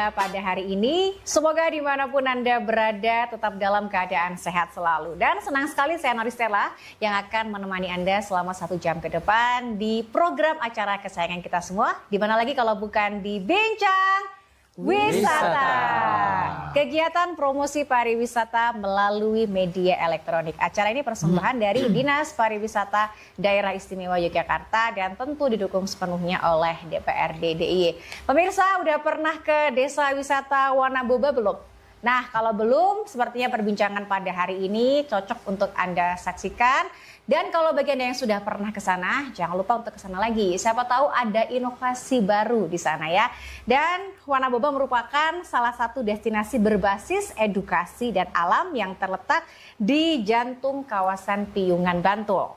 Anda pada hari ini. Semoga dimanapun Anda berada tetap dalam keadaan sehat selalu. Dan senang sekali saya Noristella yang akan menemani Anda selama 1 jam ke depan di program acara kesayangan kita semua. Di mana lagi kalau bukan di Bincang Wisata. Kegiatan promosi pariwisata melalui media elektronik. Acara ini persembahan dari Dinas Pariwisata Daerah Istimewa Yogyakarta dan tentu didukung sepenuhnya oleh DPRD DIY. Pemirsa, udah pernah ke Desa Wisata Wanaboba belum? Nah, kalau belum, sepertinya perbincangan pada hari ini cocok untuk Anda saksikan. Dan kalau bagi Anda yang sudah pernah ke sana, jangan lupa untuk ke sana lagi. Siapa tahu ada inovasi baru di sana ya. Dan Wanaboba merupakan salah satu destinasi berbasis edukasi dan alam yang terletak di jantung kawasan Piungan, Bantul.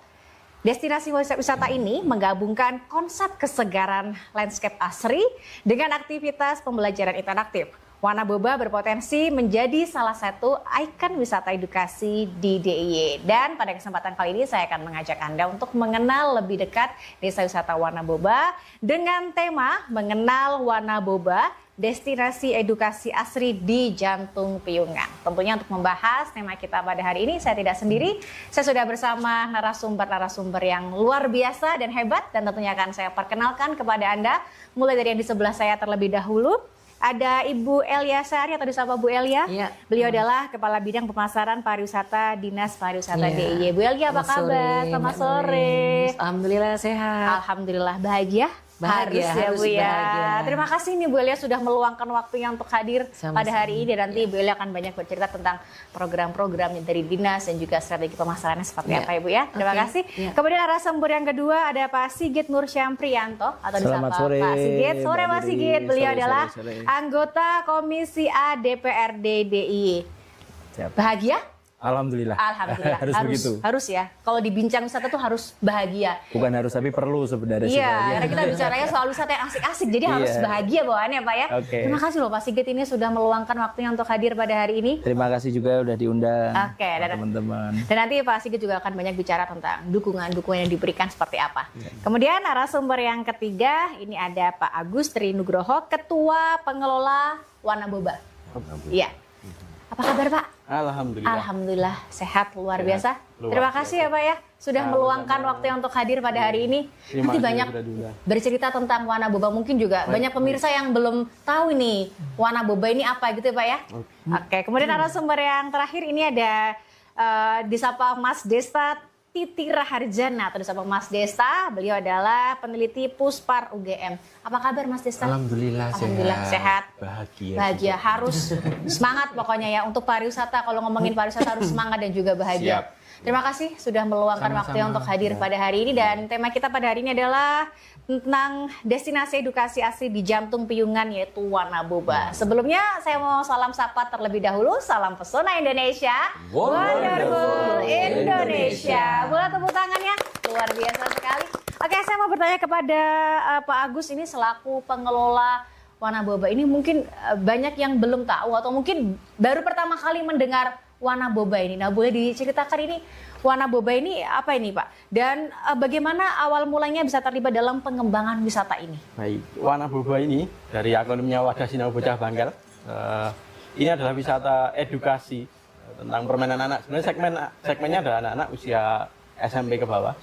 Destinasi wisata ini menggabungkan konsep kesegaran landscape asri dengan aktivitas pembelajaran interaktif. Wanaboba berpotensi menjadi salah satu ikon wisata edukasi di DIY. Dan pada kesempatan kali ini saya akan mengajak Anda untuk mengenal lebih dekat Desa Wisata Wanaboba dengan tema Mengenal Wanaboba, Destinasi Edukasi Asri di Jantung Piungan. Tentunya untuk membahas tema kita pada hari ini saya tidak sendiri. Saya sudah bersama narasumber yang luar biasa dan hebat. Dan tentunya akan saya perkenalkan kepada Anda mulai dari yang di sebelah saya terlebih dahulu. Ada Ibu Elia Sari atau disapa Bu Elia. Ya. Beliau adalah Kepala Bidang Pemasaran Pariwisata Dinas Pariwisata DIY. Bu Elia apa kabar? Selamat sore. Alhamdulillah sehat. Alhamdulillah bahagia. Harus ya Bu ya. Bahagia. Terima kasih nih Bu Elia sudah meluangkan waktunya untuk hadir pada hari ini. Dan nanti Bu Elia akan banyak bercerita tentang program-program dari Dinas dan juga strategi pemasarannya seperti apa ya Bu ya. Terima kasih. Kemudian narasumber yang kedua ada Pak Sigit Nur Syamprianto atau disapa Pak Sigit. Sore Pak Sigit. Beliau adalah anggota Komisi A DPRD DIY. Bahagia? Alhamdulillah. Alhamdulillah. Harus begitu. Harus ya. Kalau di Bincang Wisata tuh harus bahagia. Bukan harus tapi perlu sebenarnya. Iya, karena kita bicaranya soal wisata yang asik-asik. Jadi harus bahagia bawaannya Pak ya. Terima kasih loh Pak Sigit ini sudah meluangkan waktunya untuk hadir pada hari ini. Terima kasih juga udah diundang. Dan teman-teman. Dan nanti Pak Sigit juga akan banyak bicara tentang dukungan-dukungan yang diberikan seperti apa. Kemudian narasumber yang ketiga ini ada Pak Agus Trinugroho, Ketua Pengelola Wanaboba. Iya. Apa kabar Pak? Alhamdulillah. Alhamdulillah sehat luar biasa. Terima kasih ya Pak ya sudah meluangkan waktu untuk hadir pada hari ini. Nanti banyak bercerita tentang Wanaboba, mungkin juga banyak pemirsa yang belum tahu nih Wanaboba ini apa gitu ya Pak ya. Oke, kemudian narasumber yang terakhir ini ada disapa Mas Desta Titi Raharjana atau disapa Mas Desta. Beliau adalah peneliti Puspar UGM. Apa kabar Mas Desta? Alhamdulillah sehat. Bahagia. Harus semangat pokoknya ya untuk pariwisata. Kalau ngomongin pariwisata harus semangat dan juga bahagia. Siap. Terima kasih sudah meluangkan waktu untuk hadir pada hari ini. Dan tema kita pada hari ini adalah tentang destinasi edukasi asri di jantung Piungan yaitu Wanaboba. Sebelumnya saya mau salam sapa terlebih dahulu. Salam pesona Indonesia. Wonderful Indonesia. Boleh tepuk tangannya? Luar biasa sekali. Oke, saya mau bertanya kepada Pak Agus ini selaku pengelola Wanaboba ini mungkin banyak yang belum tahu atau mungkin baru pertama kali mendengar Wanaboba ini. Nah, boleh diceritakan ini Wanaboba ini apa ini Pak? Dan bagaimana awal mulanya bisa terlibat dalam pengembangan wisata ini? Baik, Wanaboba ini dari akronimnya Wadah Sinau Bocah Banggal. Ini adalah wisata edukasi tentang permainan anak. Sebenarnya segmennya adalah anak-anak usia SMP ke bawah.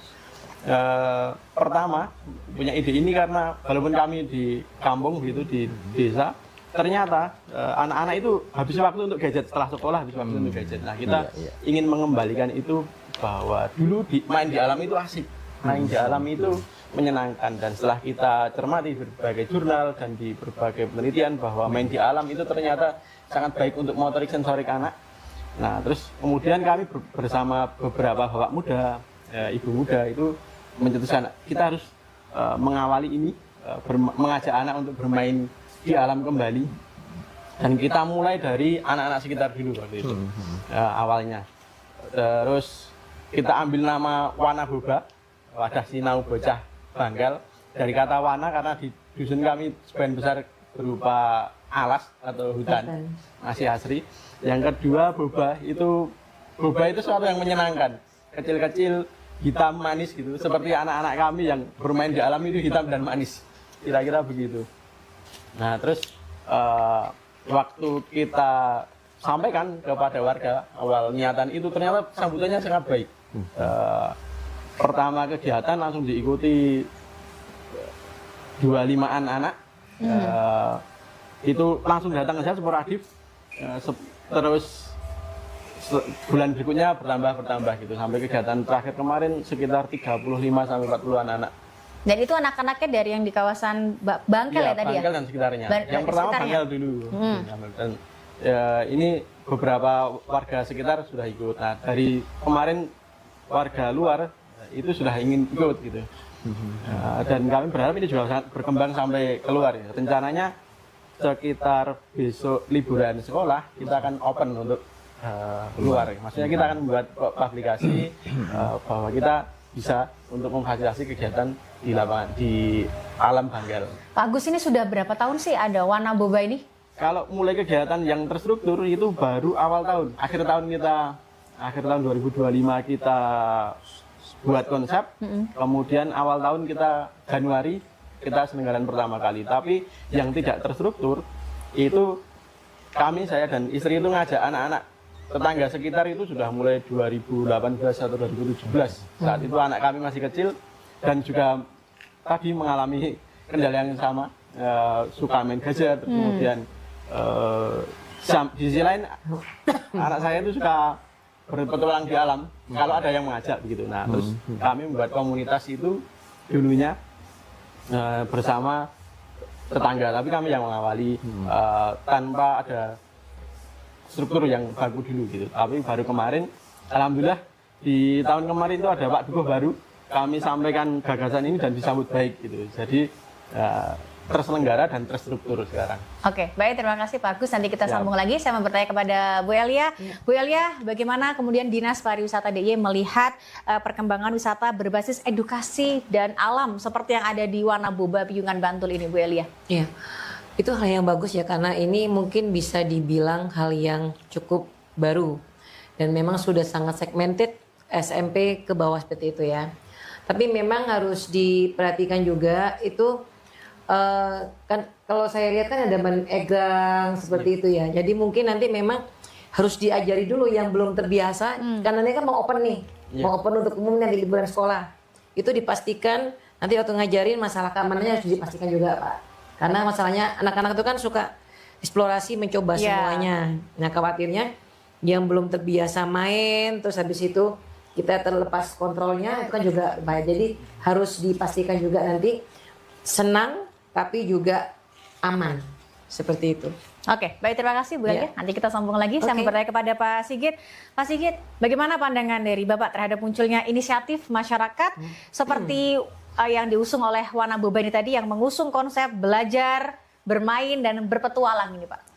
Pertama punya ide ini karena walaupun kami di kampung gitu di desa, ternyata anak-anak itu habis waktu untuk gadget setelah sekolah, habis waktu untuk gadget. Nah kita ingin mengembalikan itu bahwa dulu main di alam itu asik, main di alam itu menyenangkan. Dan setelah kita cermati di berbagai jurnal dan di berbagai penelitian bahwa main di alam itu ternyata sangat baik untuk motorik sensorik anak. Nah terus kemudian kami bersama beberapa bapak muda, ibu muda itu mencetuskan kita harus mengawali ini, mengajak anak untuk bermain di alam kembali. Dan kita mulai dari anak-anak sekitar dulu waktu itu awalnya. Terus kita ambil nama Wanaboba, Wadah Sinau Bocah Banggal, dari kata wana karena di dusun kami sebagian besar berupa alas atau hutan masih asri. Yang kedua boba itu sesuatu yang menyenangkan, kecil-kecil, hitam manis gitu, seperti anak-anak kami yang bermain di alam itu hitam dan manis, kira-kira begitu. Nah terus waktu kita sampaikan kepada warga awal niatan itu ternyata sambutannya sangat baik. Pertama kegiatan langsung diikuti 25-an anak. Itu langsung datang saja sporadis. Terus bulan berikutnya bertambah gitu sampai kegiatan terakhir kemarin sekitar 35 sampai 40-an anak. Dan itu anak-anaknya dari yang di kawasan Bangkel ya tadi ya? Bangkel dan sekitarnya. Yang pertama Bangkel dulu. Dan ini beberapa warga sekitar sudah ikut. Nah, dari kemarin warga luar itu sudah ingin ikut gitu. Dan kami berharap ini juga sangat berkembang sampai keluar ya. Rencananya sekitar besok liburan sekolah kita akan open untuk keluar. Maksudnya kita akan membuat publikasi bahwa kita bisa untuk memfasilitasi kegiatan di lapangan di alam Bangkel. Pak Agus, ini sudah berapa tahun sih ada Wana Boba ini? Kalau mulai kegiatan yang terstruktur itu baru awal tahun. Akhir tahun 2025 kita buat konsep. Kemudian awal tahun kita Januari kita selenggarakan pertama kali. Tapi yang tidak terstruktur itu saya dan istri itu ngajak anak-anak tetangga sekitar itu sudah mulai 2018 atau 2017. Saat itu anak kami masih kecil dan juga tadi mengalami kendala yang sama, suka main gadget, kemudian di sisi lain anak saya itu suka berpetualang di alam kalau ada yang mengajak begitu. Nah, terus kami membuat komunitas itu dulunya bersama tetangga, tapi kami yang mengawali tanpa ada struktur yang baku dulu gitu. Tapi baru kemarin, alhamdulillah di tahun kemarin itu ada Pak Dukuh baru, kami sampaikan gagasan ini dan disambut baik gitu. Jadi terselenggara dan terstruktur sekarang. Oke, baik, terima kasih Pak Agus. Nanti kita sambung lagi. Saya mau bertanya kepada Bu Elia. Bu Elia, bagaimana kemudian Dinas Pariwisata DIY melihat perkembangan wisata berbasis edukasi dan alam seperti yang ada di Wana Boba Piungan Bantul ini, Bu Elia? Iya, itu hal yang bagus ya, karena ini mungkin bisa dibilang hal yang cukup baru dan memang sudah sangat segmented SMP ke bawah seperti itu ya. Tapi memang harus diperhatikan juga itu kan kalau saya lihat kan ada egrang seperti itu ya. Jadi mungkin nanti memang harus diajari dulu yang belum terbiasa karena ini kan mau open nih, mau open untuk umum nanti liburan sekolah. Itu dipastikan nanti waktu ngajarin masalah keamanannya harus dipastikan juga Pak. Karena masalahnya anak-anak itu kan suka eksplorasi, mencoba semuanya. Nah khawatirnya yang belum terbiasa main, terus habis itu kita terlepas kontrolnya, itu kan juga bahaya. Jadi harus dipastikan juga nanti senang, tapi juga aman. Seperti itu. Oke, baik, terima kasih Bu Elia. Nanti kita sambung lagi. Saya mau bertanya kepada Pak Sigit. Pak Sigit, bagaimana pandangan dari Bapak terhadap munculnya inisiatif masyarakat seperti yang diusung oleh Wana Boba ini tadi, yang mengusung konsep belajar, bermain, dan berpetualang ini Pak?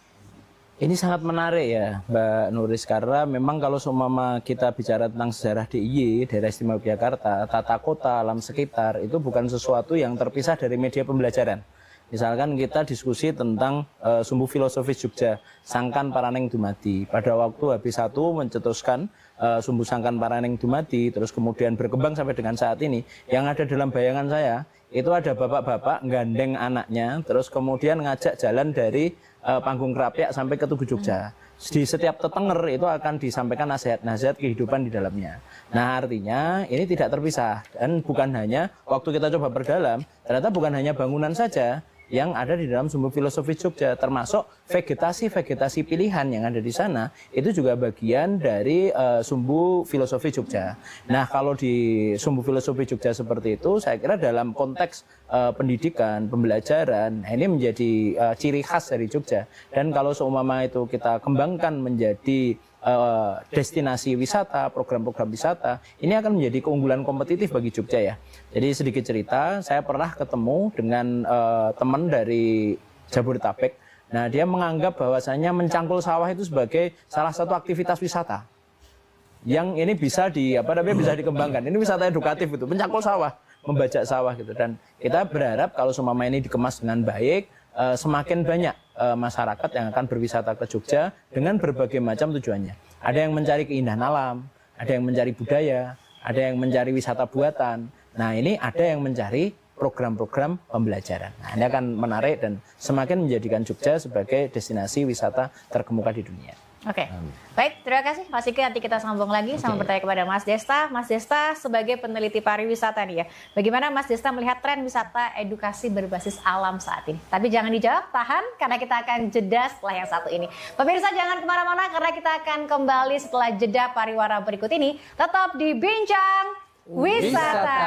Ini sangat menarik ya Mbak Nuris, karena memang kalau seumpama kita bicara tentang sejarah DIY, Daerah Istimewa Yogyakarta, tata kota, alam sekitar, itu bukan sesuatu yang terpisah dari media pembelajaran. Misalkan kita diskusi tentang Sumbu Filosofis Jogja, Sangkan Paraneng Dumadi. Pada waktu habis satu mencetuskan Sumbu Sangkan Paraneng Dumadi, terus kemudian berkembang sampai dengan saat ini. Yang ada dalam bayangan saya, itu ada bapak-bapak gandeng anaknya, terus kemudian ngajak jalan dari Panggung Krapyak sampai ke Tugu Jogja. Di setiap tetenger itu akan disampaikan nasihat-nasihat kehidupan di dalamnya. Nah artinya ini tidak terpisah. Dan bukan hanya waktu kita coba berdalam, ternyata bukan hanya bangunan saja yang ada di dalam Sumbu Filosofis Jogja, termasuk vegetasi-vegetasi pilihan yang ada di sana, itu juga bagian dari Sumbu Filosofi Jogja. Nah kalau di Sumbu Filosofi Jogja seperti itu, saya kira dalam konteks pendidikan, pembelajaran, ini menjadi ciri khas dari Jogja. Dan kalau seumpama itu kita kembangkan menjadi destinasi wisata, program-program wisata, ini akan menjadi keunggulan kompetitif bagi Jogja ya. Jadi sedikit cerita, saya pernah ketemu dengan teman dari Jabodetabek. Nah dia menganggap bahwasanya mencangkul sawah itu sebagai salah satu aktivitas wisata yang ini bisa bisa dikembangkan. Ini wisata edukatif itu, mencangkul sawah, membajak sawah gitu. Dan kita berharap kalau seumpama ini dikemas dengan baik, semakin banyak masyarakat yang akan berwisata ke Jogja dengan berbagai macam tujuannya. Ada yang mencari keindahan alam, ada yang mencari budaya, ada yang mencari wisata buatan. Nah ini ada yang mencari program-program pembelajaran. Nah, ini akan menarik dan semakin menjadikan Jogja sebagai destinasi wisata terkemuka di dunia. Oke, baik, terima kasih Mas Siki. Nanti kita sambung lagi sama bertanya kepada Mas Desta. Mas Desta sebagai peneliti pariwisata nih ya, bagaimana Mas Desta melihat tren wisata edukasi berbasis alam saat ini? Tapi jangan dijawab, tahan karena kita akan jeda setelah yang satu ini. Pemirsa jangan kemana-mana karena kita akan kembali setelah jeda pariwara berikut ini. Tetap di Bincang Wisata.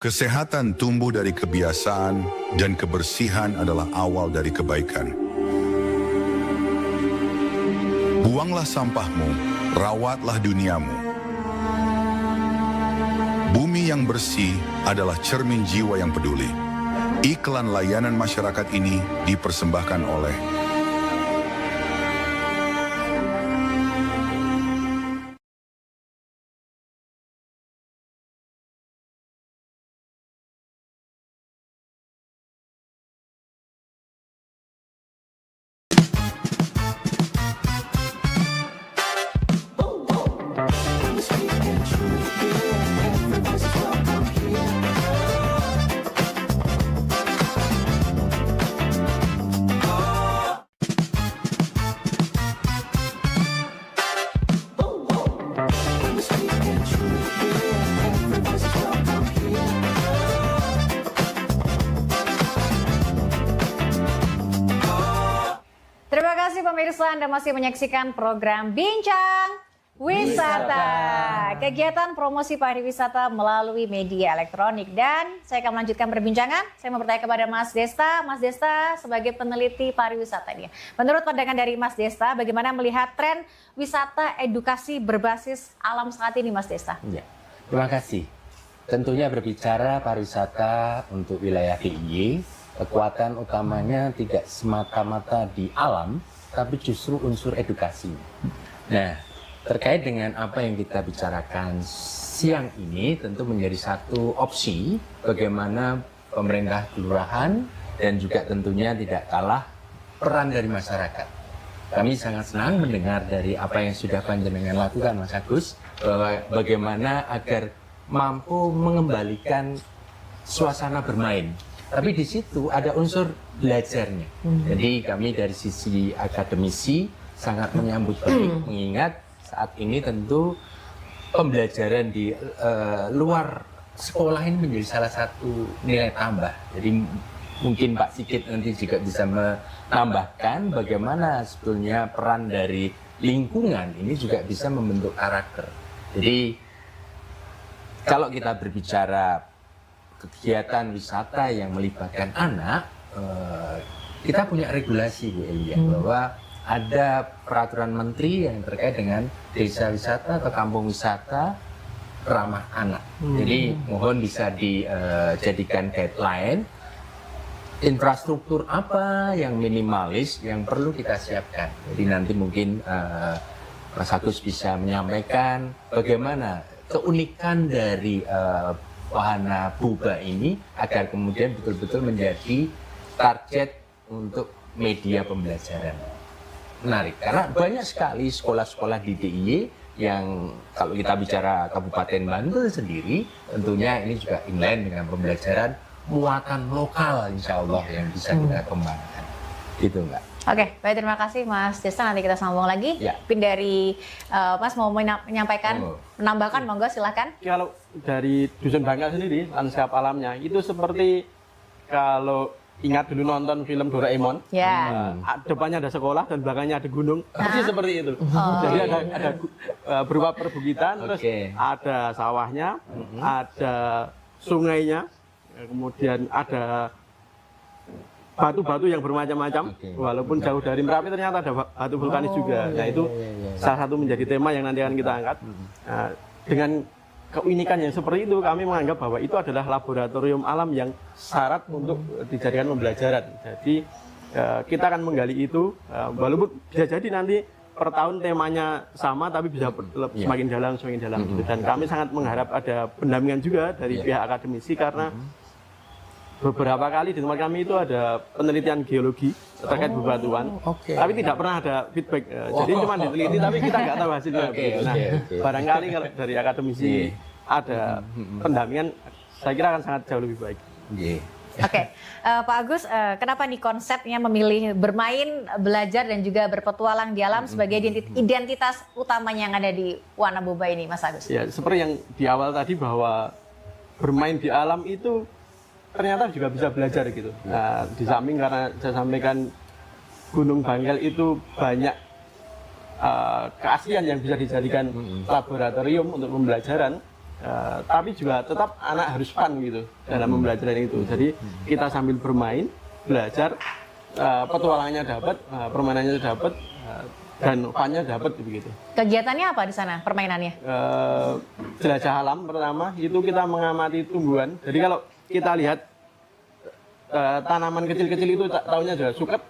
Kesehatan tumbuh dari kebiasaan dan kebersihan adalah awal dari kebaikan. Buanglah sampahmu, rawatlah duniamu. Bumi yang bersih adalah cermin jiwa yang peduli. Iklan layanan masyarakat ini dipersembahkan oleh Terima kasih pemirsa, Anda masih menyaksikan program Bincang Wisata. Kegiatan promosi pariwisata melalui media elektronik. Dan saya akan melanjutkan perbincangan. Saya mau bertanya kepada Mas Desta. Mas Desta sebagai peneliti pariwisata ini. Menurut pandangan dari Mas Desta, bagaimana melihat tren wisata edukasi berbasis alam saat ini Mas Desta? Ya, terima kasih. Tentunya berbicara pariwisata untuk wilayah DIY, kekuatan utamanya tidak semata-mata di alam, tapi justru unsur edukasi. Nah, terkait dengan apa yang kita bicarakan siang ini, tentu menjadi satu opsi bagaimana pemerintah kelurahan dan juga tentunya tidak kalah peran dari masyarakat. Kami sangat senang mendengar dari apa yang sudah panjenengan lakukan, Mas Agus, bahwa bagaimana agar mampu mengembalikan suasana bermain. Tapi di situ ada unsur belajarnya. Jadi kami dari sisi akademisi sangat menyambut baik, mengingat saat ini tentu pembelajaran di luar sekolah ini menjadi salah satu nilai tambah. Jadi mungkin Pak Sigit nanti juga bisa menambahkan bagaimana sebetulnya peran dari lingkungan ini juga bisa membentuk karakter. Jadi kalau kita berbicara kegiatan wisata yang melibatkan anak, kita punya regulasi Bu Elia, bahwa ada peraturan menteri yang terkait dengan desa wisata atau kampung wisata ramah anak. Jadi mohon bisa dijadikan guideline infrastruktur apa yang minimalis yang perlu kita siapkan. Jadi nanti mungkin Mas Agus bisa menyampaikan bagaimana keunikan dari wahana Buba ini agar kemudian betul-betul menjadi target untuk media pembelajaran. Menarik, karena banyak sekali sekolah-sekolah di DIY yang kalau kita bicara Kabupaten Bantul sendiri, tentunya ini juga inline dengan pembelajaran muatan lokal insya Allah yang bisa kita kembangkan. Gitu Mbak. Oke, baik, terima kasih Mas Desta. Nanti kita sambung lagi. Ya. Mungkin dari Mas mau menyampaikan, menambahkan, monggo silahkan. Kalau dari Dusun Bangka sendiri, lanskap alamnya itu seperti kalau ingat dulu nonton film Doraemon. Ya. Depannya ada sekolah dan belakangnya ada gunung. Persis seperti itu. Jadi ada berupa perbukitan, terus ada sawahnya, ada sungainya, kemudian ada batu-batu yang bermacam-macam. Walaupun jauh dari Merapi ternyata ada batu vulkanis juga. Nah itu salah satu menjadi tema yang nanti akan kita angkat. Nah, dengan keunikan yang seperti itu, kami menganggap bahwa itu adalah laboratorium alam yang syarat untuk dijadikan pembelajaran. Jadi kita akan menggali itu, walaupun bisa jadi nanti per tahun temanya sama, tapi bisa semakin dalam. Gitu. Dan kami sangat mengharap ada pendampingan juga dari pihak akademisi, karena beberapa kali di tempat kami itu ada penelitian geologi terkait bebatuan, tapi tidak pernah ada feedback. Jadi cuma diteliti, tapi kita nggak tahu hasilnya. Nah, barangkali kalau dari akademisi ada pendampingan, saya kira akan sangat jauh lebih baik. Oke, Pak Agus, kenapa nih konsepnya memilih bermain, belajar, dan juga berpetualang di alam sebagai identitas utamanya yang ada di Wanaboba ini, Mas Agus? Ya, seperti yang di awal tadi, bahwa bermain di alam itu ternyata juga bisa belajar gitu. Nah, di samping karena saya sampaikan Gunung Bangkel itu banyak keaslian yang bisa dijadikan laboratorium untuk pembelajaran, tapi juga tetap anak harus fun gitu dalam pembelajaran itu. Jadi kita sambil bermain, belajar, petualangannya dapat, permainannya dapat, dan funnya dapat begitu. Kegiatannya apa di sana, permainannya? Jelajah alam pertama, itu kita mengamati tumbuhan. Jadi kalau kita lihat tanaman kecil-kecil itu taunya aja suket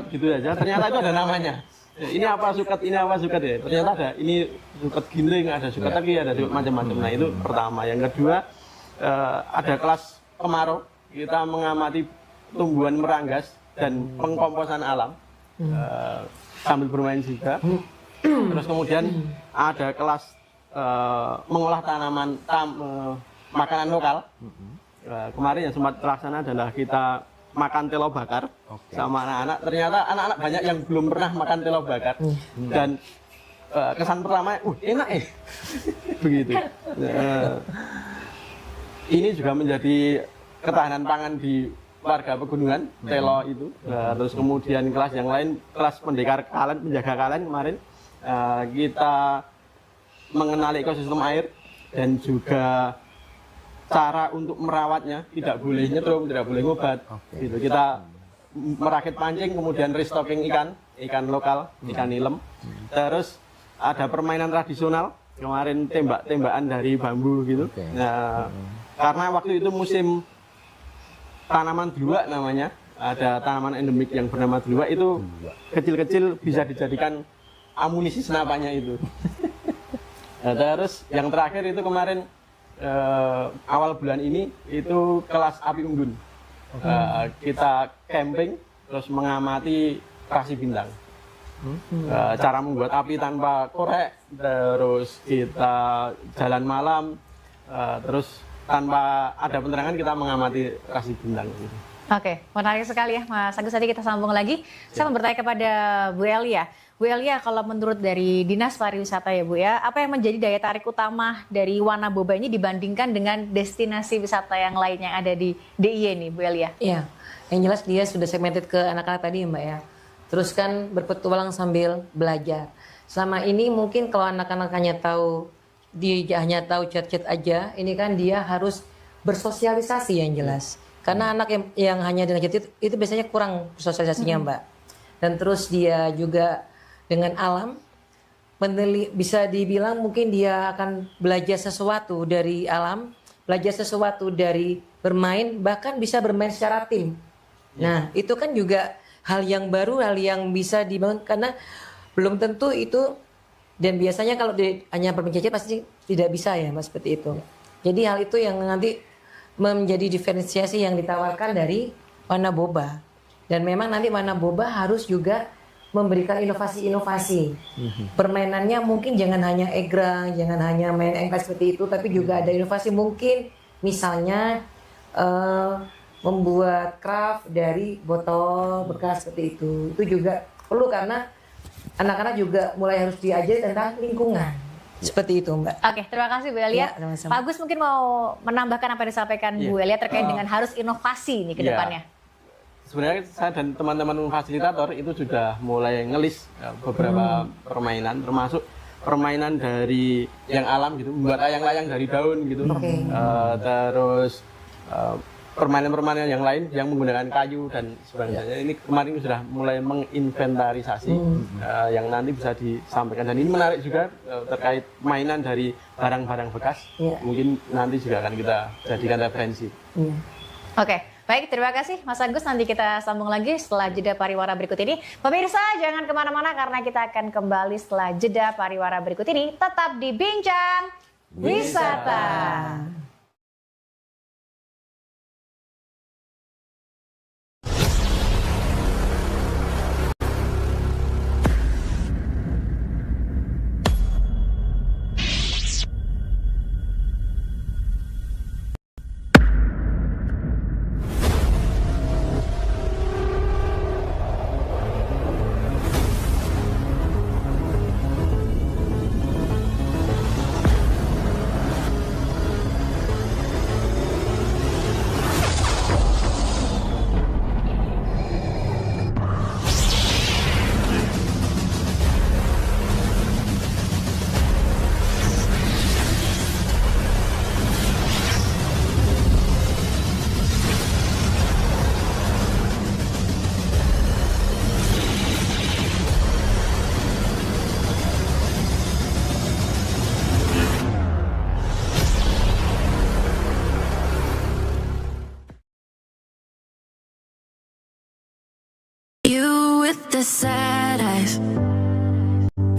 gitu aja. Ternyata itu ada namanya. Ini apa suket ya. Ternyata ada ini suket giling, ada suket lagi, ada suket macam-macam. Nah itu pertama. Yang kedua ada kelas kemarau. Kita mengamati tumbuhan meranggas dan pengkomposan alam sambil bermain juga. Terus kemudian ada kelas mengolah tanaman makanan lokal. Kemarin yang sempat terlaksana adalah kita makan telo bakar sama anak-anak. Ternyata anak-anak banyak yang belum pernah makan telo bakar, dan kesan pertama, enak begitu. Ini juga menjadi ketahanan pangan di warga pegunungan, telo itu. Terus kemudian kelas yang lain, kelas pendekar kalen, penjaga kalen kemarin, kita mengenali ekosistem air dan juga cara untuk merawatnya. Tidak boleh nyetrum, tidak boleh ngobat. Gitu. Kita merakit pancing, kemudian restocking ikan lokal, ikan nilem. Terus ada permainan tradisional, kemarin tembak-tembakan dari bambu gitu. Nah, karena waktu itu musim tanaman dluwak namanya, ada tanaman endemik yang bernama dluwak, itu kecil-kecil bisa dijadikan amunisi senapannya itu. Nah, terus yang terakhir itu kemarin awal bulan ini itu kelas api unggun. Kita camping terus mengamati rasi bintang, cara membuat api tanpa korek, terus kita jalan malam, terus tanpa ada penerangan kita mengamati rasi bintang. Oke, menarik sekali ya Mas Agus. Tadi kita sambung lagi. Saya mau bertanya kepada Bu Elia. Bu Elia, kalau menurut dari Dinas Pariwisata ya Bu ya, apa yang menjadi daya tarik utama dari Wanaboba ini dibandingkan dengan destinasi wisata yang lain yang ada di DIY nih Bu Elia? Iya, yang jelas dia sudah segmented ke anak-anak tadi Mbak ya. Terus kan berpetualang sambil belajar. Selama ini mungkin kalau anak-anak hanya tahu, dia hanya tahu chat-chat aja, ini kan dia harus bersosialisasi yang jelas. Karena anak yang hanya dengan chat itu biasanya kurang sosialisasinya Mbak. Dan terus dia juga dengan alam, bisa dibilang mungkin dia akan belajar sesuatu dari alam, belajar sesuatu dari bermain, bahkan bisa bermain secara tim. Nah itu kan juga hal yang baru, hal yang bisa dibangun, karena belum tentu itu, dan biasanya kalau hanya bermain chat pasti tidak bisa ya Mas, seperti itu. Jadi hal itu yang nanti menjadi diferensiasi yang ditawarkan dari Wanaboba. Dan memang nanti Wanaboba harus juga memberikan inovasi-inovasi. Permainannya mungkin jangan hanya egrang, jangan hanya main engkel seperti itu, tapi juga ada inovasi mungkin misalnya membuat craft dari botol bekas seperti itu. Itu juga perlu karena anak-anak juga mulai harus diajari tentang lingkungan. Seperti itu Mbak. Oke, terima kasih Bu Elia. Ya, Pak Agus mungkin mau menambahkan apa yang disampaikan Bu Elia terkait dengan harus inovasi nih ke depannya. sebenarnya saya dan teman-teman fasilitator itu sudah mulai ngelis beberapa permainan, termasuk permainan dari yang alam gitu, membuat layang-layang dari daun gitu. Terus permainan-permainan yang lain yang menggunakan kayu dan sebagainya. Ini kemarin sudah mulai menginventarisasi yang nanti bisa disampaikan. Dan ini menarik juga terkait mainan dari barang-barang bekas. Mungkin nanti juga akan kita jadikan referensi. Oke, baik, terima kasih Mas Agus. Nanti kita sambung lagi setelah jeda pariwara berikut ini. Pemirsa, jangan kemana-mana karena kita akan kembali setelah jeda pariwara berikut ini. Tetap di Bincang Wisata. You with the sad eyes.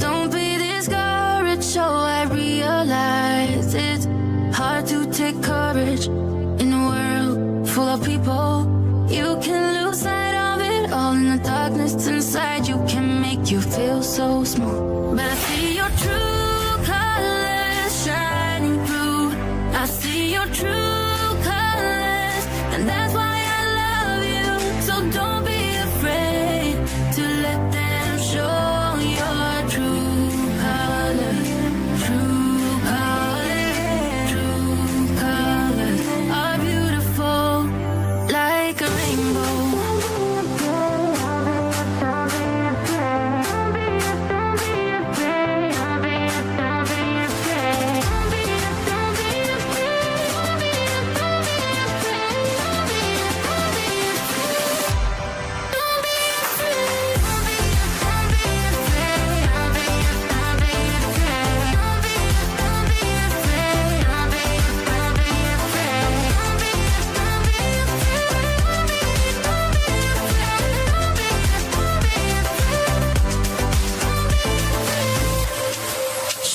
Don't be discouraged, so I realize it's hard to take courage in a world full of people. You can lose sight of it all in the darkness inside. You can make you feel so small. But I see your true colors shining through. I see your true colors, and that's why I love you. So don't be afraid to let them show your true colors. True colors, true colors are beautiful like a rainbow.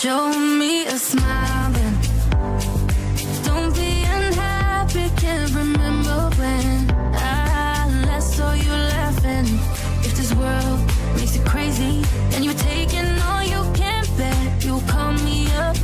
Show me a smile then. Don't be unhappy, can't remember when I last saw you laughing. If this world makes you crazy, then you're taking all you can bear. You'll call me up.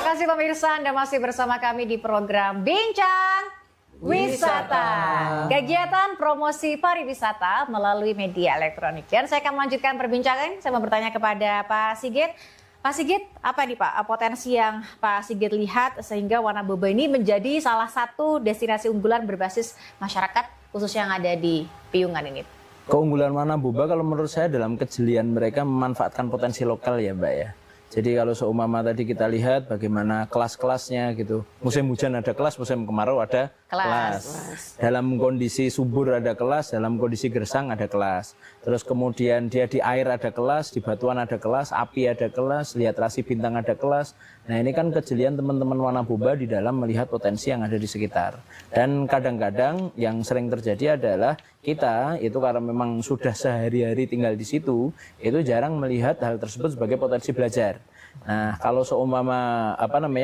Terima kasih pemirsa, Anda masih bersama kami di program Bincang Wisata. Kegiatan promosi pariwisata melalui media elektronik. Dan saya akan melanjutkan perbincangan. Saya mau bertanya kepada Pak Sigit. Pak Sigit, apa nih Pak potensi yang Pak Sigit lihat sehingga Wanababa ini menjadi salah satu destinasi unggulan berbasis masyarakat khususnya yang ada di Piungan ini? Keunggulan Wanababa kalau menurut saya dalam kejelian mereka memanfaatkan potensi lokal ya Mbak ya. Jadi kalau seumpama tadi kita lihat bagaimana kelas-kelasnya gitu. Musim hujan ada kelas, musim kemarau ada kelas. Dalam kondisi subur ada kelas, dalam kondisi gersang ada kelas. Terus kemudian dia di air ada kelas, di batuan ada kelas, api ada kelas, lihat rasi bintang ada kelas. Nah ini kan kejelian teman-teman Wanababa di dalam melihat potensi yang ada di sekitar. Dan kadang-kadang yang sering terjadi adalah kita itu karena memang sudah sehari-hari tinggal di situ, itu jarang melihat hal tersebut sebagai potensi belajar. Nah, kalau seumpama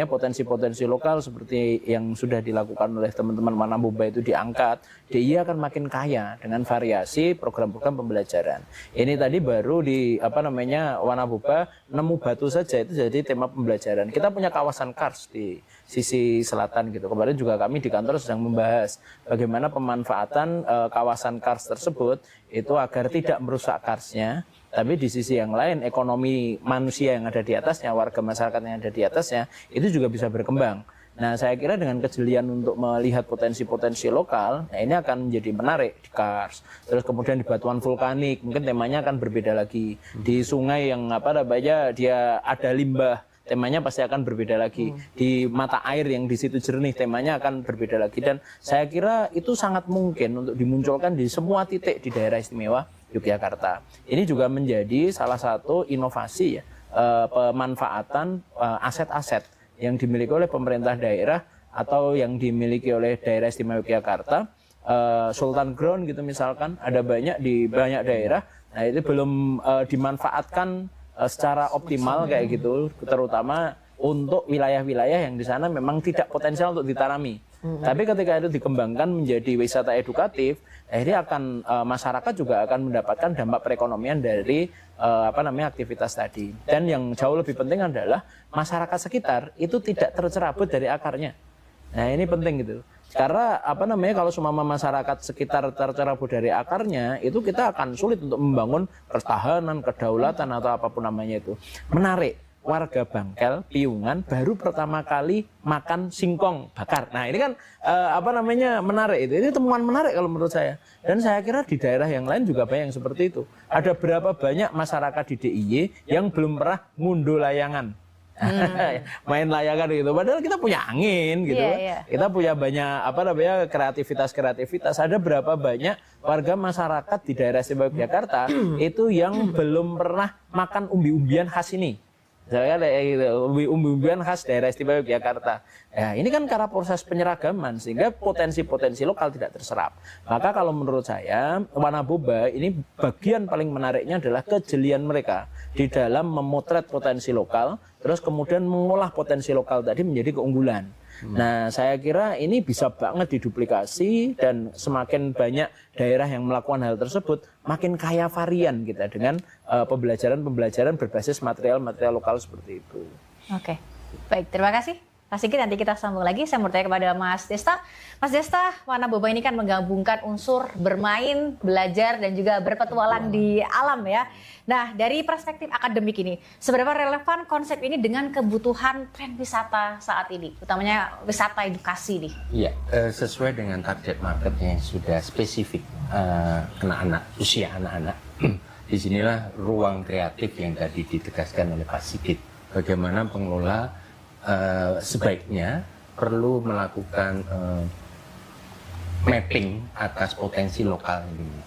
potensi-potensi lokal seperti yang sudah dilakukan oleh teman-teman Wanaboba itu diangkat, DIY akan makin kaya dengan variasi program-program pembelajaran. Ini tadi baru di Wanaboba nemu batu saja itu jadi tema pembelajaran. Kita punya kawasan kars di sisi selatan gitu. Kemarin juga kami di kantor sedang membahas bagaimana pemanfaatan kawasan kars tersebut itu agar tidak merusak karsnya. Tapi di sisi yang lain, ekonomi manusia yang ada di atasnya, warga masyarakat yang ada di atasnya, itu juga bisa berkembang. Nah, saya kira dengan kejelian untuk melihat potensi-potensi lokal, nah ini akan menjadi menarik di Kars. Terus kemudian di batuan vulkanik, mungkin temanya akan berbeda lagi. Di sungai yang dia ada limbah, temanya pasti akan berbeda lagi. Di mata air yang di situ jernih, temanya akan berbeda lagi. Dan saya kira itu sangat mungkin untuk dimunculkan di semua titik di daerah istimewa Yogyakarta. Ini juga menjadi salah satu inovasi ya, pemanfaatan aset-aset yang dimiliki oleh pemerintah daerah atau yang dimiliki oleh daerah istimewa Yogyakarta, Sultan Ground gitu misalkan, ada banyak di banyak daerah. Nah itu belum dimanfaatkan secara optimal kayak gitu, terutama untuk wilayah-wilayah yang di sana memang tidak potensial untuk ditanami. Tapi ketika itu dikembangkan menjadi wisata edukatif, akhirnya masyarakat juga akan mendapatkan dampak perekonomian dari aktivitas tadi. Dan yang jauh lebih penting adalah masyarakat sekitar itu tidak tercerabut dari akarnya. Nah ini penting gitu. Karena kalau semua masyarakat sekitar tercerabut dari akarnya, itu kita akan sulit untuk membangun pertahanan, kedaulatan atau apapun namanya itu. Menarik. Warga Bangkel, Piungan baru pertama kali makan singkong bakar. Nah ini kan menarik itu. Ini temuan menarik kalau menurut saya. Dan saya kira di daerah yang lain juga banyak yang seperti itu. Ada berapa banyak masyarakat di DIY yang belum pernah ngunduh layangan. Main layangan gitu. Padahal kita punya angin gitu. Kita punya banyak kreativitas. Ada berapa banyak warga masyarakat di daerah istimewa Yogyakarta itu yang belum pernah makan umbi-umbian khas ini. Misalnya umbi-umbian khas daerah istimewa Yogyakarta. Ya, ini kan karena proses penyeragaman sehingga potensi-potensi lokal tidak terserap. Maka kalau menurut saya Wanaboba ini bagian paling menariknya adalah kejelian mereka di dalam memotret potensi lokal, terus kemudian mengolah potensi lokal tadi menjadi keunggulan. Nah, saya kira ini bisa banget diduplikasi dan semakin banyak daerah yang melakukan hal tersebut, makin kaya varian kita dengan pembelajaran berbasis material-material lokal seperti itu. Oke, baik, terima kasih. Pak Sigit, nanti kita sambung lagi. Saya mau bertanya kepada Mas Desta. Mas Desta, Wanaboba ini kan menggabungkan unsur bermain, belajar, dan juga berpetualang di alam ya. Nah, dari perspektif akademik ini, seberapa relevan konsep ini dengan kebutuhan tren wisata saat ini, utamanya wisata edukasi nih? Iya, sesuai dengan target market yang sudah spesifik, anak-anak, usia anak-anak. Disinilah ruang kreatif yang tadi ditegaskan oleh Pak Sigit. Bagaimana pengelola sebaiknya perlu melakukan mapping atas potensi lokal ini.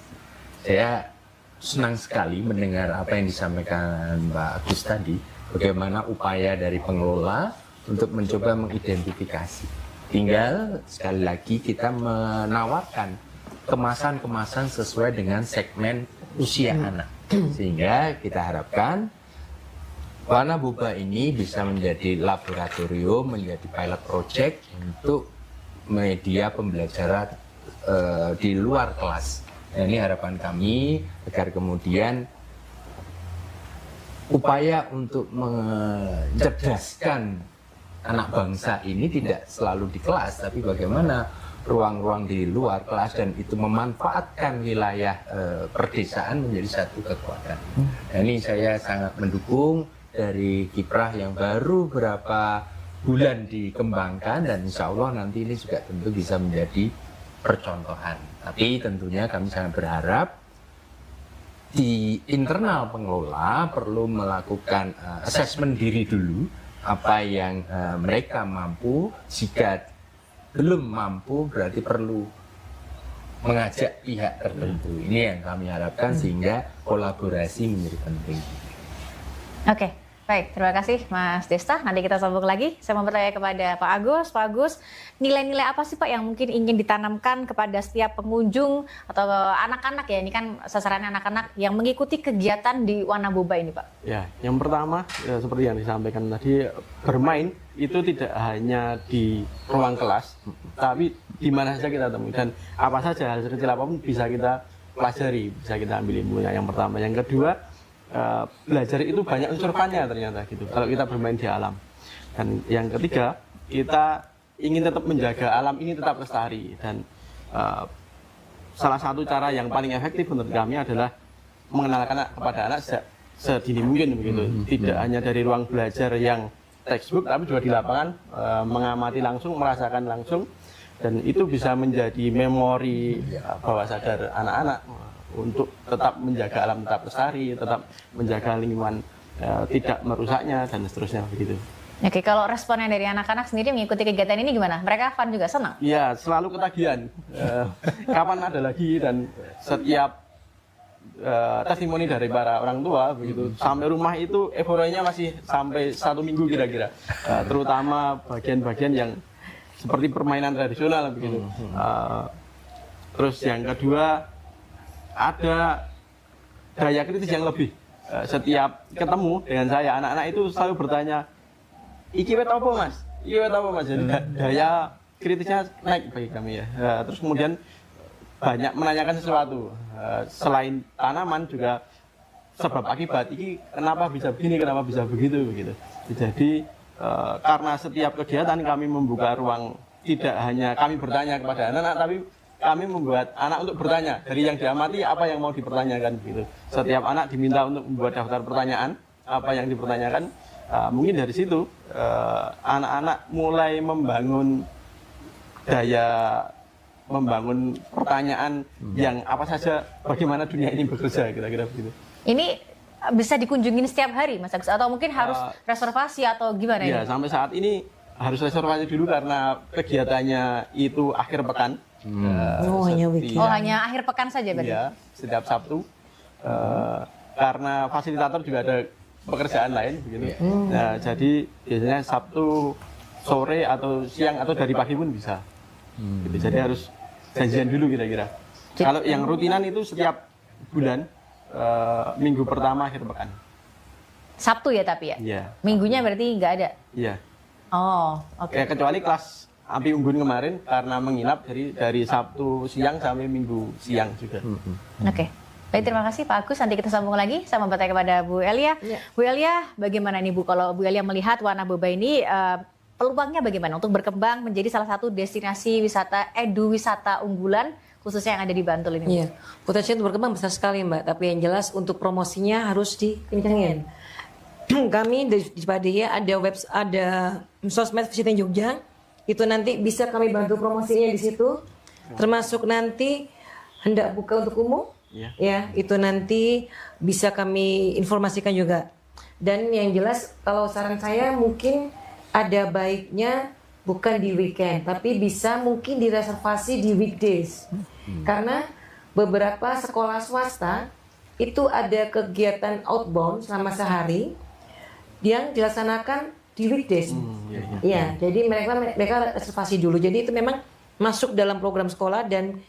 Saya senang sekali mendengar apa yang disampaikan Mbak Agus tadi, bagaimana upaya dari pengelola untuk mencoba mengidentifikasi. Tinggal sekali lagi kita menawarkan kemasan-kemasan sesuai dengan segmen usia anak. Sehingga kita harapkan Wanaboba ini bisa menjadi laboratorium, menjadi pilot project untuk media pembelajaran di luar kelas. Nah, ini harapan kami agar kemudian upaya untuk mencerdaskan anak bangsa ini tidak selalu di kelas, tapi bagaimana ruang-ruang di luar kelas dan itu memanfaatkan wilayah perdesaan menjadi satu kekuatan. Nah, ini saya sangat mendukung dari kiprah yang baru berapa bulan dikembangkan dan insya Allah nanti ini juga tentu bisa menjadi percontohan. Tapi tentunya kami sangat berharap di internal pengelola perlu melakukan asesmen diri dulu apa yang mereka mampu. Jika belum mampu berarti perlu mengajak pihak tertentu. Ini yang kami harapkan sehingga kolaborasi menjadi penting. Oke, Baik, terima kasih Mas Desta. Nanti kita sambung lagi. Saya mau bertanya kepada Pak Agus. Pak Agus, nilai-nilai apa sih Pak yang mungkin ingin ditanamkan kepada setiap pengunjung atau anak-anak ya? Ini kan sasarannya anak-anak yang mengikuti kegiatan di Wanaboba ini Pak. Ya, yang pertama seperti yang disampaikan tadi, bermain itu tidak hanya di ruang kelas, tapi di mana saja kita temui dan apa saja hal sekecil apapun bisa kita pelajari, bisa kita ambil ilmunya. Yang pertama, yang kedua, belajar itu banyak unsur fun-nya ternyata gitu kalau kita bermain di alam. Dan yang ketiga, kita ingin tetap menjaga alam ini tetap lestari dan salah satu cara yang paling efektif menurut kami adalah mengenalkan kepada anak sedini mungkin begitu. Tidak hanya dari ruang belajar yang textbook tapi juga di lapangan, mengamati langsung, merasakan langsung, dan itu bisa menjadi memori bawah sadar anak-anak untuk tetap menjaga alam tetap lestari, tetap menjaga lingkungan tidak merusaknya dan seterusnya begitu. Oke, kalau responnya dari anak-anak sendiri mengikuti kegiatan ini gimana? Mereka fun juga, senang? Iya, selalu ketagihan. Kapan ada lagi, dan setiap testimoni dari para orang tua begitu sampai rumah itu euforianya masih sampai 1 minggu kira-kira. Terutama bagian-bagian yang seperti permainan tradisional begitu. Terus yang kedua, ada daya kritis yang lebih. Setiap ketemu dengan saya, anak-anak itu selalu bertanya, "Iki wet apa Mas? Iki wet apa Mas?" Jadi daya kritisnya naik bagi kami ya. Terus kemudian banyak menanyakan sesuatu. Selain tanaman juga sebab akibat, iki kenapa bisa begini, kenapa bisa begitu begitu. Jadi karena setiap kegiatan kami membuka ruang, tidak hanya kami bertanya kepada anak-anak, tapi kami membuat anak untuk bertanya. Dari yang diamati, apa yang mau dipertanyakan gitu. Setiap anak diminta untuk membuat daftar pertanyaan, apa yang dipertanyakan. Mungkin dari situ anak-anak mulai membangun pertanyaan yang apa saja, bagaimana dunia ini bekerja, kira-kira begitu. Ini bisa dikunjungin setiap hari Mas Agus, atau mungkin harus reservasi atau gimana ya, ini? sampai saat ini harus reservasi dulu karena kegiatannya itu akhir pekan. Hanya weekend. Hanya akhir pekan saja berarti? Iya, setiap Sabtu. Karena fasilitator juga ada pekerjaan lain begitu. Nah, jadi biasanya Sabtu sore atau siang atau dari pagi pun bisa. Gitu. Jadi harus janjian dulu kira-kira. Kalau yang rutinan itu setiap bulan, minggu pertama akhir pekan. Sabtu ya tapi ya? Iya. Minggunya berarti nggak ada? Iya. Oh, oke. Ya, kecuali kelas Api Unggun kemarin karena menginap dari Sabtu siang sampai Minggu siang juga. Oke. Baik, terima kasih Pak Agus. Nanti kita sambung lagi sama bertanya kepada Bu Elia. Bu Elia, bagaimana nih Bu kalau Bu Elia melihat Wanaboba ini peluangnya bagaimana untuk berkembang menjadi salah satu destinasi wisata wisata unggulan khususnya yang ada di Bantul ini? Iya, potensi untuk berkembang besar sekali Mbak. Tapi yang jelas untuk promosinya harus dikencangin. Kami di Padea ada sosmed Visiting Jogja. Itu nanti bisa kami bantu promosinya di situ. Termasuk nanti hendak buka untuk umum. Ya, itu nanti bisa kami informasikan juga. Dan yang jelas kalau saran saya mungkin ada baiknya bukan di weekend, tapi bisa mungkin direservasi di weekdays. Karena beberapa sekolah swasta itu ada kegiatan outbound selama sehari yang dilaksanakan di weekdays. Iya, jadi mereka reservasi dulu. Jadi itu memang masuk dalam program sekolah dan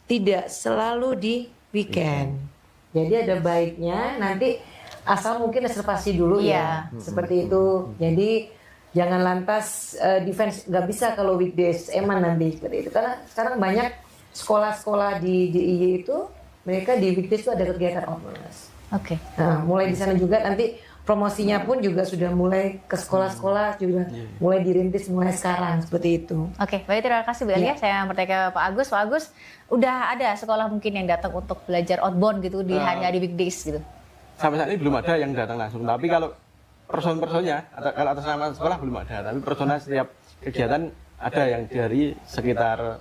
tidak selalu di weekend. Jadi ada baiknya nanti asal mungkin reservasi dulu ya. Seperti itu. Jadi jangan lantas defense nggak bisa kalau weekdays eman nanti seperti itu. Karena sekarang banyak sekolah-sekolah di DIY itu mereka di weekdays itu ada kegiatan outbound. Oke. Nah, mulai di sana juga nanti promosinya pun juga sudah mulai ke sekolah-sekolah juga mulai dirintis mulai sekarang seperti itu. Oke, baik, terima kasih Bu Elia. Saya bertanya ke Pak Agus. Pak Agus, udah ada sekolah mungkin yang datang untuk belajar outbound gitu hanya di weekdays gitu? Sampai saat ini belum ada yang datang langsung. Tapi kalau person-personnya, kalau atas nama sekolah belum ada. Tapi personnya setiap kegiatan ada yang dari sekitar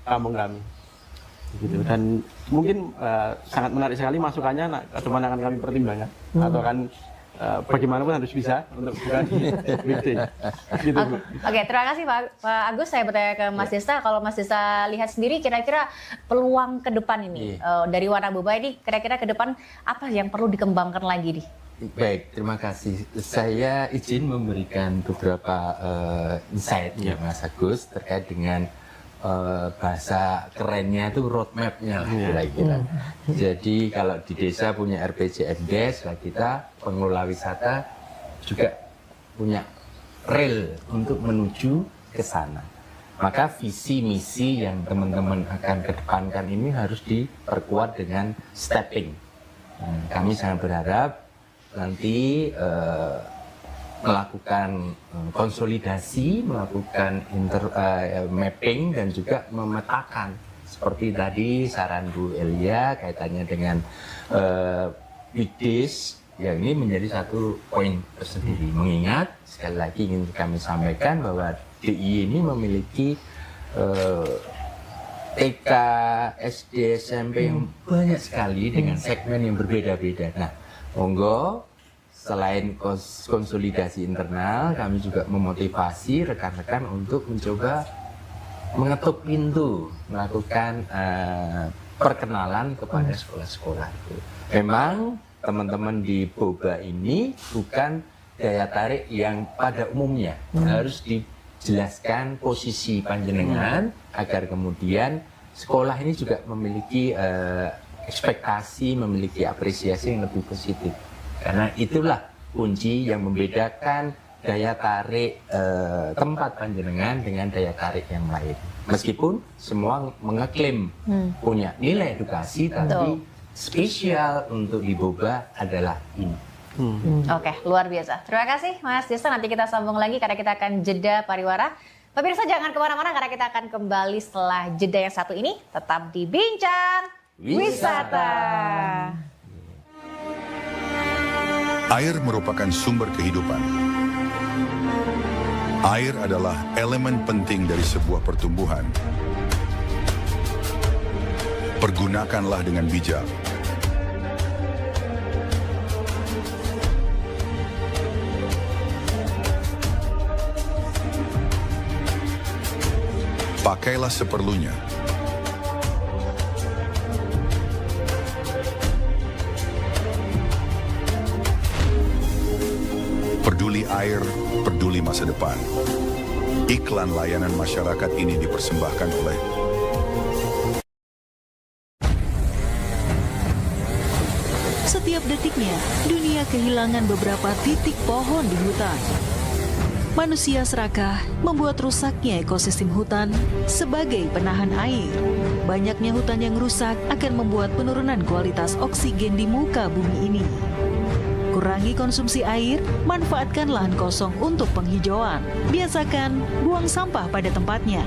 kampung kami. Gitu. Dan mungkin sangat menarik sekali masukannya. Nah, ke depan akan kami pertimbangkan atau kan bagaimanapun harus bisa untuk bukan weekday. Gitu, Bu. Oke, terima kasih Pak Agus. Saya bertanya ke Mas Desta. Kalau Mas Desta lihat sendiri kira-kira peluang ke depan ini dari Wanaboba ini kira-kira ke depan apa yang perlu dikembangkan lagi nih? Baik, terima kasih. Saya izin memberikan beberapa insight ya Mas Agus terkait dengan bahasa kerennya itu roadmap-nya lah kira-kira. Jadi kalau di desa punya RPJMDes, lah kita pengelola wisata juga punya rel untuk menuju ke sana. Maka visi misi yang teman-teman akan kedepankan ini harus diperkuat dengan stepping. Kami sangat berharap nanti melakukan konsolidasi, melakukan mapping dan juga memetakan seperti tadi saran Bu Elia kaitannya dengan weekdays, ya ini menjadi satu poin tersendiri. Mengingat sekali lagi ingin kami sampaikan bahwa DIY ini memiliki TK, SD, SMP yang banyak sekali dengan segmen yang berbeda-beda. Nah, monggo selain konsolidasi internal, kami juga memotivasi rekan-rekan untuk mencoba mengetuk pintu, melakukan perkenalan kepada sekolah-sekolah itu. Memang teman-teman di Boba ini bukan daya tarik yang pada umumnya, harus dijelaskan posisi panjenengan agar kemudian sekolah ini juga memiliki ekspektasi, memiliki apresiasi yang lebih positif. Karena itulah kunci yang membedakan daya tarik tempat panjenengan dengan daya tarik yang lain. Meskipun semua mengeklaim punya nilai edukasi, tapi spesial untuk di Boba adalah ini. Oke, luar biasa. Terima kasih Mas Desta. Nanti kita sambung lagi karena kita akan jeda pariwara. Pemirsa jangan kemana-mana karena kita akan kembali setelah jeda yang satu ini. Tetap di Bincang Wisata. Air merupakan sumber kehidupan. Air adalah elemen penting dari sebuah pertumbuhan. Pergunakanlah dengan bijak. Pakailah seperlunya. Peduli air, peduli masa depan. Iklan layanan masyarakat ini dipersembahkan oleh Setiap detiknya, dunia kehilangan beberapa titik pohon di hutan. Manusia serakah membuat rusaknya ekosistem hutan sebagai penahan air. Banyaknya hutan yang rusak akan membuat penurunan kualitas oksigen di muka bumi ini. Kurangi konsumsi air, manfaatkan lahan kosong untuk penghijauan. Biasakan buang sampah pada tempatnya.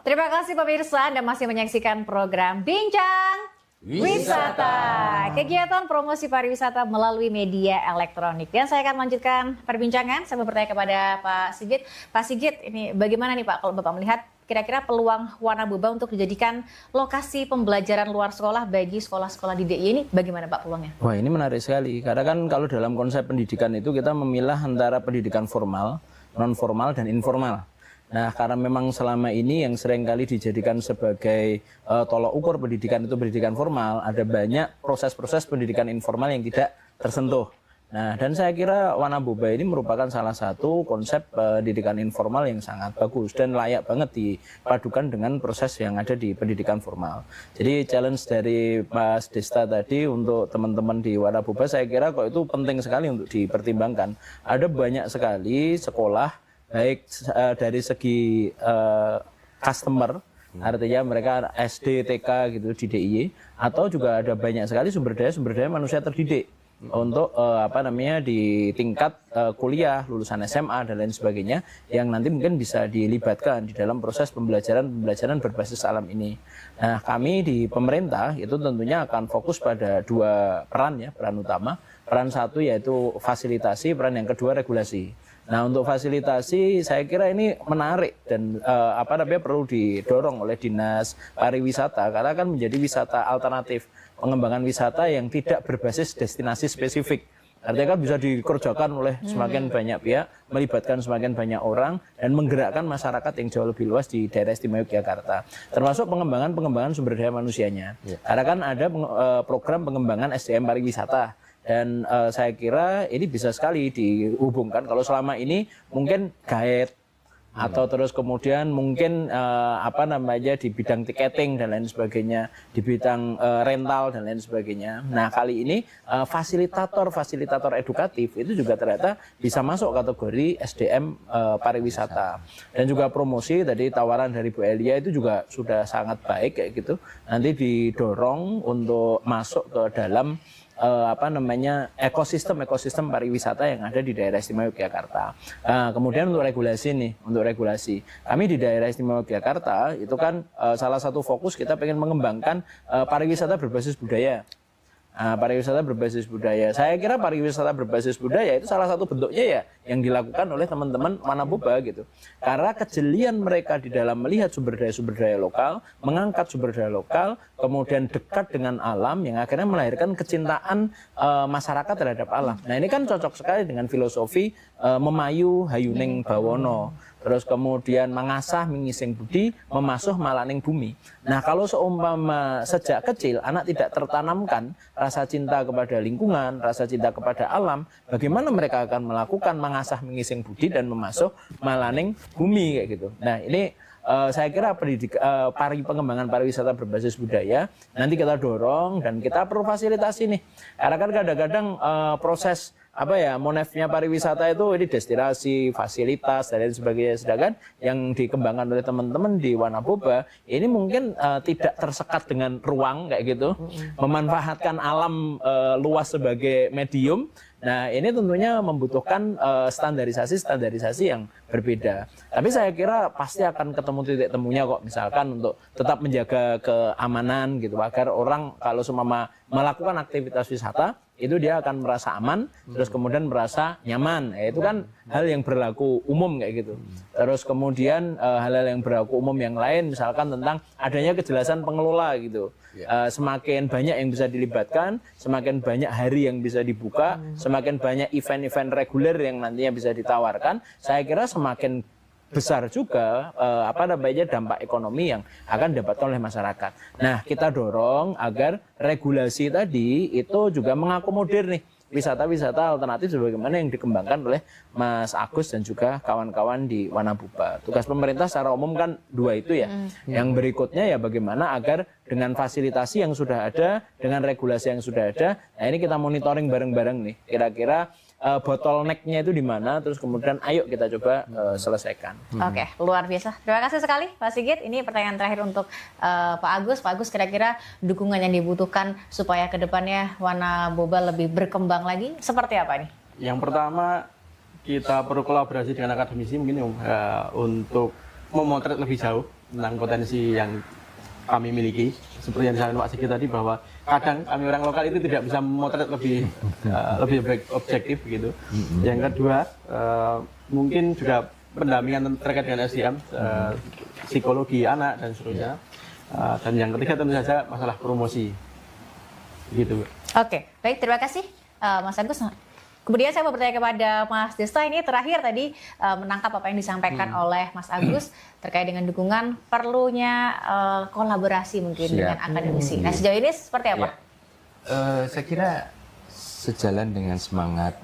Terima kasih pemirsa, Anda masih menyaksikan program Bincang Wisata. Kegiatan promosi pariwisata melalui media elektronik. Dan saya akan melanjutkan perbincangan. Saya mau bertanya kepada Pak Sigit. Pak Sigit, ini bagaimana nih Pak kalau Bapak melihat kira-kira peluang Wanaboba untuk dijadikan lokasi pembelajaran luar sekolah bagi sekolah-sekolah di DIY ini bagaimana Pak peluangnya? Wah, ini menarik sekali. Karena kan kalau dalam konsep pendidikan itu kita memilah antara pendidikan formal, non formal dan informal. Nah, karena memang selama ini yang seringkali dijadikan sebagai tolok ukur pendidikan itu pendidikan formal, ada banyak proses-proses pendidikan informal yang tidak tersentuh. Nah, dan saya kira Wanaboba ini merupakan salah satu konsep pendidikan informal yang sangat bagus dan layak banget dipadukan dengan proses yang ada di pendidikan formal. Jadi challenge dari Mas Desta tadi untuk teman-teman di Wanaboba saya kira kok itu penting sekali untuk dipertimbangkan. Ada banyak sekali sekolah baik dari segi customer, artinya mereka SD, TK gitu di DIY, atau juga ada banyak sekali sumber daya manusia terdidik untuk di tingkat kuliah, lulusan SMA dan lain sebagainya yang nanti mungkin bisa dilibatkan di dalam proses pembelajaran berbasis alam ini. Nah, kami di pemerintah itu tentunya akan fokus pada dua peran ya, peran utama. Peran satu yaitu fasilitasi, peran yang kedua regulasi. Nah, untuk fasilitasi saya kira ini menarik dan perlu didorong oleh Dinas Pariwisata karena kan menjadi wisata alternatif, pengembangan wisata yang tidak berbasis destinasi spesifik. Artinya kan bisa dikerjakan oleh semakin banyak pihak, melibatkan semakin banyak orang dan menggerakkan masyarakat yang jauh lebih luas di daerah istimewa Yogyakarta. Termasuk pengembangan sumber daya manusianya. Karena kan ada program pengembangan SDM pariwisata. Dan saya kira ini bisa sekali dihubungkan kalau selama ini mungkin guide atau terus kemudian mungkin di bidang tiketing dan lain sebagainya, di bidang rental dan lain sebagainya. Nah, kali ini fasilitator edukatif itu juga ternyata bisa masuk kategori SDM pariwisata. Dan juga promosi tadi tawaran dari Bu Elia itu juga sudah sangat baik kayak gitu. Nanti didorong untuk masuk ke dalam ekosistem pariwisata yang ada di daerah istimewa Yogyakarta. Kemudian untuk regulasi kami di daerah istimewa Yogyakarta itu kan salah satu fokus kita pengen mengembangkan pariwisata berbasis budaya. Pariwisata berbasis budaya. Saya kira pariwisata berbasis budaya itu salah satu bentuknya ya yang dilakukan oleh teman-teman Wanaboba gitu. Karena kejelian mereka di dalam melihat sumber daya lokal, mengangkat sumber daya lokal, kemudian dekat dengan alam yang akhirnya melahirkan kecintaan masyarakat terhadap alam. Nah, ini kan cocok sekali dengan filosofi memayu hayuning bawono. Terus kemudian mengasah mengising budi, memasuh malaning bumi. Nah, kalau seumpama sejak kecil anak tidak tertanamkan rasa cinta kepada lingkungan, rasa cinta kepada alam, bagaimana mereka akan melakukan mengasah mengising budi dan memasuh malaning bumi kayak gitu. Nah, ini saya kira pengembangan pariwisata berbasis budaya nanti kita dorong dan kita perlu fasilitasi nih. Karena kan kadang-kadang proses monefnya pariwisata itu ini destinasi, fasilitas dan lain sebagainya. Sedangkan yang dikembangkan oleh teman-teman di Wanaboba ini mungkin tidak tersekat dengan ruang kayak gitu, memanfaatkan alam luas sebagai medium. Nah, ini tentunya membutuhkan standarisasi yang berbeda. Tapi saya kira pasti akan ketemu titik temunya kok, misalkan untuk tetap menjaga keamanan gitu, agar orang kalau seumpama melakukan aktivitas wisata itu dia akan merasa aman, terus kemudian merasa nyaman. Itu kan hal yang berlaku umum kayak gitu. Terus kemudian hal-hal yang berlaku umum yang lain, misalkan tentang adanya kejelasan pengelola gitu. Semakin banyak yang bisa dilibatkan, semakin banyak hari yang bisa dibuka, semakin banyak event-event reguler yang nantinya bisa ditawarkan, saya kira semakin besar juga dampak ekonomi yang akan didapatkan oleh masyarakat. Nah, kita dorong agar regulasi tadi itu juga mengakomodir nih wisata-wisata alternatif sebagaimana yang dikembangkan oleh Mas Agus dan juga kawan-kawan di Wanaboba. Tugas pemerintah secara umum kan dua itu ya. Yang berikutnya ya bagaimana agar dengan fasilitasi yang sudah ada, dengan regulasi yang sudah ada, nah ini kita monitoring bareng-bareng nih. Kira-kira bottleneck-nya itu di mana, terus kemudian ayo kita coba selesaikan. Oke, luar biasa. Terima kasih sekali Pak Sigit. Ini pertanyaan terakhir untuk Pak Agus. Pak Agus, kira-kira dukungan yang dibutuhkan supaya kedepannya Wanaboba lebih berkembang lagi seperti apa nih? Yang pertama, kita perlu kolaborasi dengan akademisi mungkin untuk memotret lebih jauh tentang potensi yang kami miliki. Seperti yang disampaikan Pak Sigit tadi, bahwa kadang kami orang lokal itu tidak bisa memotret lebih objektif gitu. Yang kedua, mungkin juga pendampingan terkait dengan SDM, psikologi anak dan seterusnya. Dan yang ketiga tentu saja masalah promosi gitu. Oke, baik, terima kasih Mas Agus. Kemudian saya mau bertanya kepada Mas Desta, ini terakhir tadi menangkap apa yang disampaikan oleh Mas Agus terkait dengan dukungan perlunya kolaborasi mungkin dengan akademisi. Nah, sejauh ini seperti apa? Saya kira sejalan dengan semangat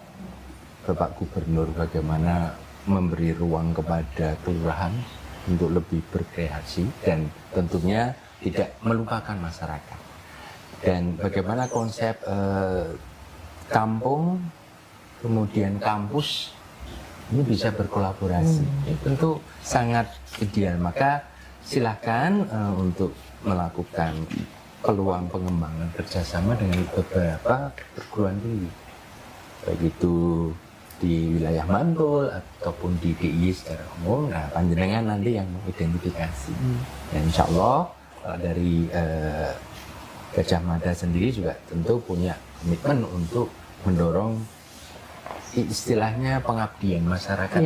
Bapak Gubernur bagaimana memberi ruang kepada kelurahan untuk lebih berkreasi dan tentunya tidak melupakan masyarakat. Dan bagaimana konsep kampung kemudian kampus ini bisa berkolaborasi, tentu sangat ideal. Maka silakan untuk melakukan peluang pengembangan kerjasama dengan beberapa perguruan tinggi, baik itu di wilayah Bantul ataupun di DIY secara umum. Nah, panjenengan nanti yang mengidentifikasi. Dan insya Allah dari Gajah Mada sendiri juga tentu punya komitmen untuk mendorong istilahnya pengabdian masyarakat.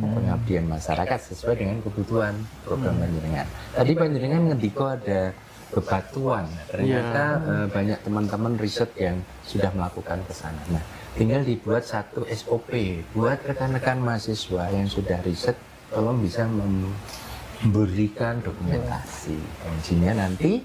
Pengabdian masyarakat sesuai dengan kebutuhan program panjenengan. Tadi panjenengan ngendiko ada bebatuan. Ternyata banyak teman-teman riset yang sudah melakukan ke sana. Nah, tinggal dibuat satu SOP buat rekan-rekan mahasiswa yang sudah riset, tolong bisa memberikan dokumentasi. Intinya nanti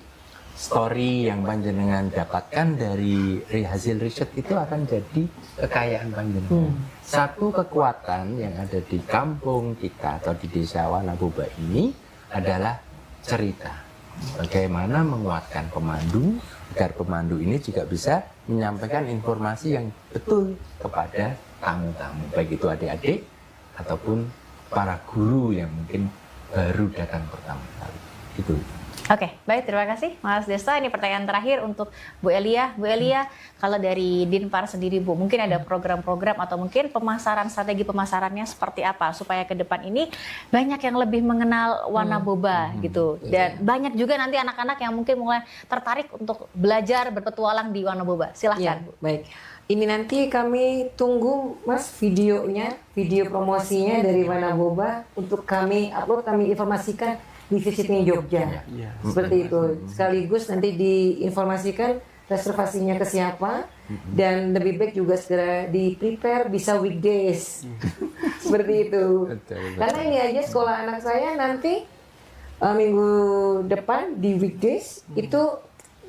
story yang panjenengan dapatkan dari hasil riset itu akan jadi kekayaan panjenengan. Satu kekuatan yang ada di kampung kita atau di desa Wanaboba ini adalah cerita. Bagaimana menguatkan pemandu agar pemandu ini juga bisa menyampaikan informasi yang betul kepada tamu-tamu, baik itu adik-adik ataupun para guru yang mungkin baru datang pertama kali. Gitu. Oke, baik, terima kasih Mas Desta. Ini pertanyaan terakhir untuk Bu Elia. Bu Elia, kalau dari Dinpar sendiri Bu, mungkin ada program-program atau mungkin pemasaran, strategi pemasarannya seperti apa supaya ke depan ini banyak yang lebih mengenal Wanaboba gitu. Dan banyak juga nanti anak-anak yang mungkin mulai tertarik untuk belajar berpetualang di Wanaboba. Silahkan Bu. Baik. Ini nanti kami tunggu Mas videonya, video promosinya dari Wanaboba untuk kami upload, kami informasikan di Visiting Jogja. Seperti itu. Sekaligus nanti diinformasikan reservasinya ke siapa dan lebih baik juga segera di prepare bisa weekdays. Seperti itu. Karena ini aja sekolah anak saya nanti minggu depan di weekdays itu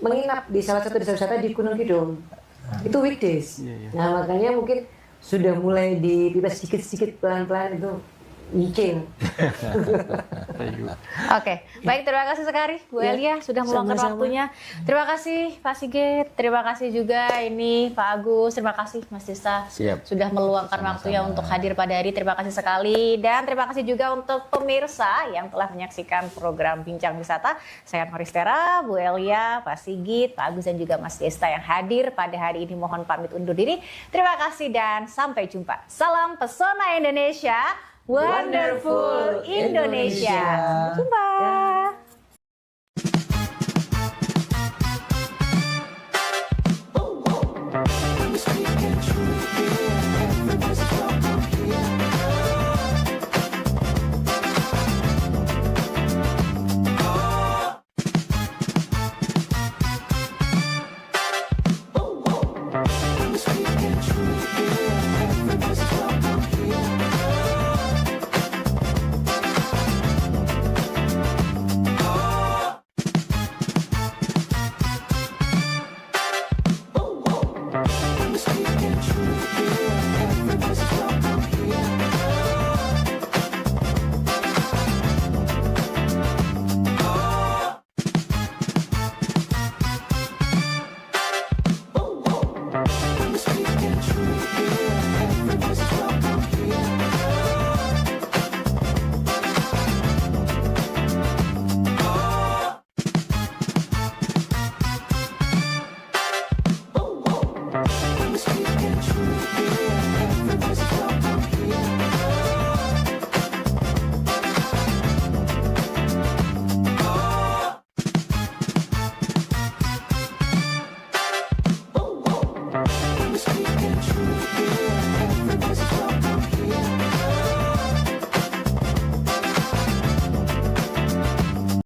menginap di salah satu desa wisata di Gunung Kidul. Itu weekdays. Nah, makanya mungkin sudah mulai di prepare sedikit-sedikit pelan-pelan itu mungkin. Oke, baik, terima kasih sekali Bu Elia sudah meluangkan waktunya. Terima kasih Pak Sigit, terima kasih juga ini Pak Agus, terima kasih Mas Desta sudah meluangkan waktunya untuk hadir pada hari. Terima kasih sekali dan terima kasih juga untuk pemirsa yang telah menyaksikan program Bincang Wisata. Saya Noristera, Bu Elia, Pak Sigit, Pak Agus dan juga Mas Desta yang hadir pada hari ini. Mohon pamit undur diri. Terima kasih dan sampai jumpa. Salam Pesona Indonesia. Wonderful Indonesia. Sampai jumpa. Let me